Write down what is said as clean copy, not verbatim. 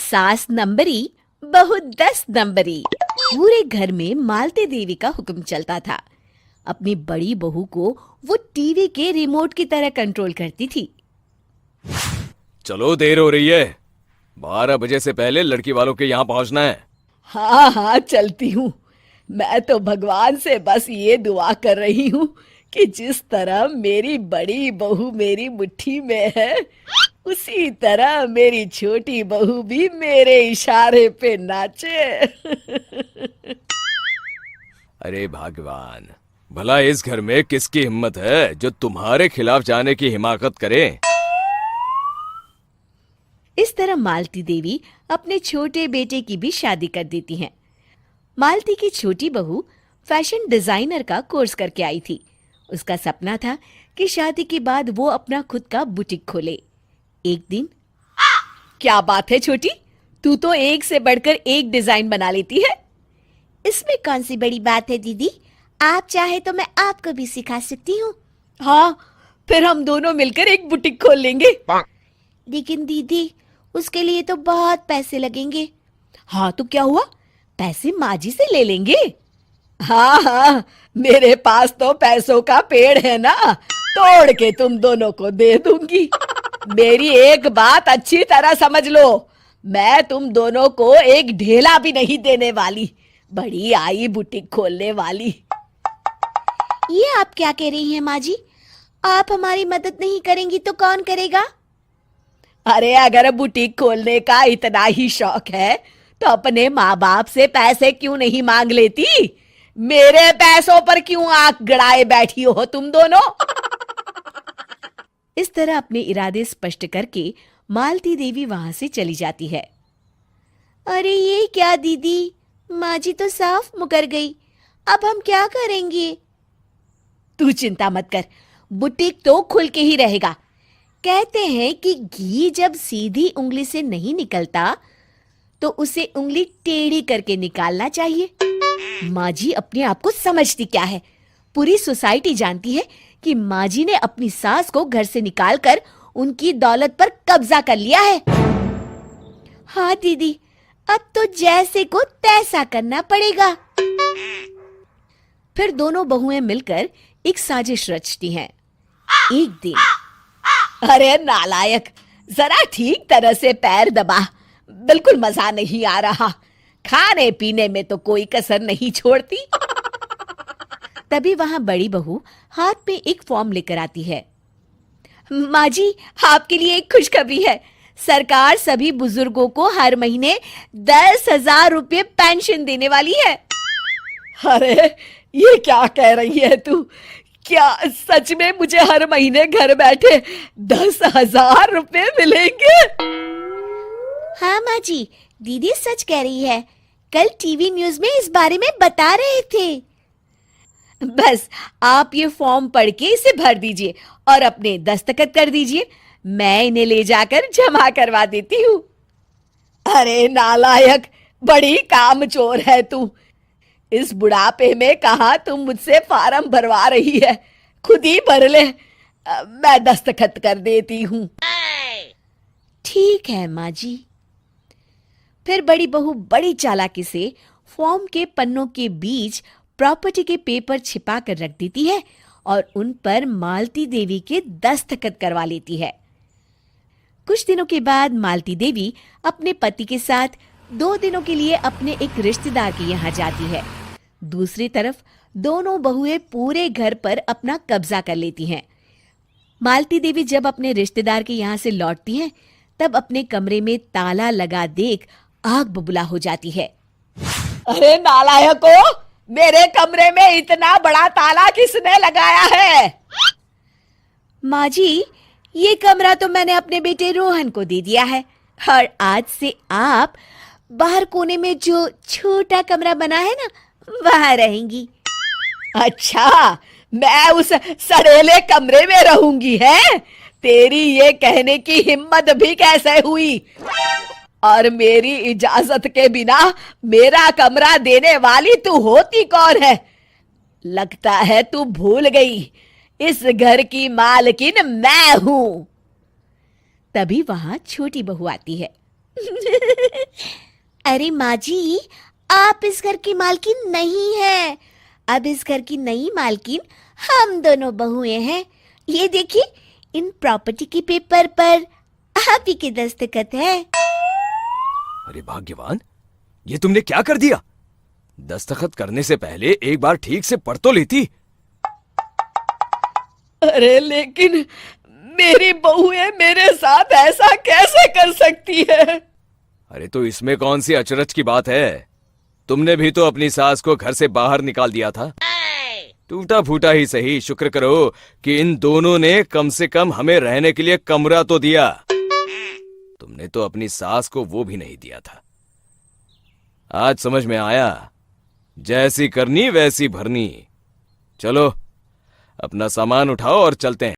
सास नंबरी, बहू 10 नंबरी। पूरे घर में मालती देवी का हुक्म चलता था। अपनी बड़ी बहू को वो टीवी के रिमोट की तरह कंट्रोल करती थी। चलो, देर हो रही है। 12 बजे से पहले लड़की वालों के यहाँ पहुंचना है। हाँ हाँ, चलती हूँ। मैं तो भगवान से बस ये दुआ कर रही हूँ कि जिस तरह मेरी बड़ी बहू मेरी मुट्ठी में है, उसी तरह मेरी छोटी बहू भी मेरे इशारे पे नाचे। अरे भगवान, भला इस घर में किसकी हिम्मत है जो तुम्हारे खिलाफ जाने की हिमाकत करे। इस तरह मालती देवी अपने छोटे बेटे की भी शादी कर देती हैं। मालती की छोटी बहू फैशन डिजाइनर का कोर्स करके आई थी। उसका सपना था कि शादी के बाद वो अपना खुद का बुटीक खोले। एक दिन, क्या बात है छोटी, तू तो एक से बढ़कर एक डिजाइन बना लेती है। इसमें कौन सी बड़ी बात है दीदी? आप चाहे तो मैं आपको भी सिखा सकती हूँ। हाँ, फिर हम दोनों मिलकर एक बुटीक खोल लेंगे। लेकिन दीदी, उसके लिए तो बहुत पैसे लगेंगे। हाँ तो क्या हुआ, पैसे माँ जी से ले लेंगे। हाँ हाँ, मेरे पास तो पैसों का पेड़ है ना, तोड़ के तुम दोनों को दे दूंगी। मेरी एक बात अच्छी तरह समझ लो, मैं तुम दोनों को एक ढेला भी नहीं देने वाली। बड़ी आई बुटीक खोलने वाली। ये आप क्या कह रही हैं माँ जी? आप हमारी मदद नहीं करेंगी तो कौन करेगा? अरे अगर बुटीक खोलने का इतना ही शौक है तो अपने माँ बाप से पैसे क्यों नहीं मांग लेती? मेरे पैसों पर क्यों आंख गड़ाए बैठी हो तुम दोनों? इस तरह अपने इरादे स्पष्ट करके मालती देवी वहां से चली जाती है। अरे ये क्या दीदी, माँ जी तो साफ मुकर गई। अब हम क्या करेंगे? तू चिंता मत कर, बुटीक तो खुल के ही रहेगा। कहते हैं कि घी जब सीधी उंगली से नहीं निकलता तो उसे उंगली टेढ़ी करके निकालना चाहिए। माँ जी अपने आप को समझती क्या है? पूरी सोसाइटी जानती है कि माँ जी ने अपनी सास को घर से निकालकर उनकी दौलत पर कब्जा कर लिया है। हाँ दीदी, अब तो जैसे को तैसा करना पड़ेगा। फिर दोनों बहुएं मिलकर एक साजिश रचती हैं। एक दिन, अरे नालायक, जरा ठीक तरह से पैर दबा, बिल्कुल मजा नहीं आ रहा। खाने पीने में तो कोई कसर नहीं छोड़ती। तभी वहां बड़ी बहू हाथ में एक फॉर्म लेकर आती है। माँ जी, आपके लिए एक खुशखबरी है। सरकार सभी बुजुर्गों को हर महीने 10,000 रुपये पेंशन देने वाली है। अरे ये क्या कह रही है तू? क्या सच में मुझे हर महीने घर बैठे 10,000 रुपये मिलेंगे? हाँ माँ जी, दीदी सच कह रही है। कल टीवी न्यूज में इस बारे में बता रहे थे। बस आप ये फॉर्म पढ़ के इसे भर दीजिए और अपने दस्तखत कर दीजिए। मैं इन्हें ले जाकर जमा करवा देती हूँ। अरे नालायक, बड़ी कामचोर है तू। इस बुढ़ापे में कहाँ तुम मुझसे फार्म भरवा रही है? खुद ही भर ले, मैं दस्तखत कर देती हूँ। ठीक है माँ जी। फिर बड़ी बहू बड़ी चालाकी से फॉर्म के पन्नों के बीच प्रॉपर्टी के पेपर छिपा कर रख देती है और उन पर मालती देवी के दस्तखत करवा लेती है। कुछ दिनों के बाद मालती देवी अपने पति के साथ 2 दिनों के लिए अपने एक रिश्तेदार के यहाँ जाती है। दूसरी तरफ दोनों बहुएं पूरे घर पर अपना कब्जा कर लेती हैं। मालती देवी जब अपने रिश्तेदार के यहाँ से लौटती हैं, तब अपने कमरे में ताला लगा देख आग बबूला हो जाती है। अरे नालायको, मेरे कमरे में इतना बड़ा ताला किसने लगाया है? माँ जी, ये कमरा तो मैंने अपने बेटे रोहन को दे दिया है और आज से आप बाहर कोने में जो छोटा कमरा बना है ना, वहां रहेंगी। अच्छा, मैं उस सड़ेले कमरे में रहूंगी है? तेरी ये कहने की हिम्मत भी कैसे हुई? और मेरी इजाजत के बिना मेरा कमरा देने वाली तू होती कौन है? लगता है तू भूल गई, इस घर की मालकिन मैं हूं। तभी वहां छोटी बहू आती है। अरे माँ जी, आप इस घर की मालकिन नहीं है। अब इस घर की नई मालकिन हम दोनों बहुएं हैं। ये देखिए, इन प्रॉपर्टी के पेपर पर आप ही के दस्तखत है। अरे भाग्यवान, ये तुमने क्या कर दिया? दस्तखत करने से पहले एक बार ठीक से पढ़ तो लेती। अरे लेकिन मेरी बहुएं मेरे साथ ऐसा कैसे कर सकती है? अरे तो इसमें कौन सी अचरज की बात है? तुमने भी तो अपनी सास को घर से बाहर निकाल दिया था। टूटा फूटा ही सही, शुक्र करो कि इन दोनों ने कम से कम हमें रहने के लिए कमरा तो दिया। तुमने तो अपनी सास को वो भी नहीं दिया था। आज समझ में आया, जैसी करनी वैसी भरनी। चलो, अपना सामान उठाओ और चलते हैं।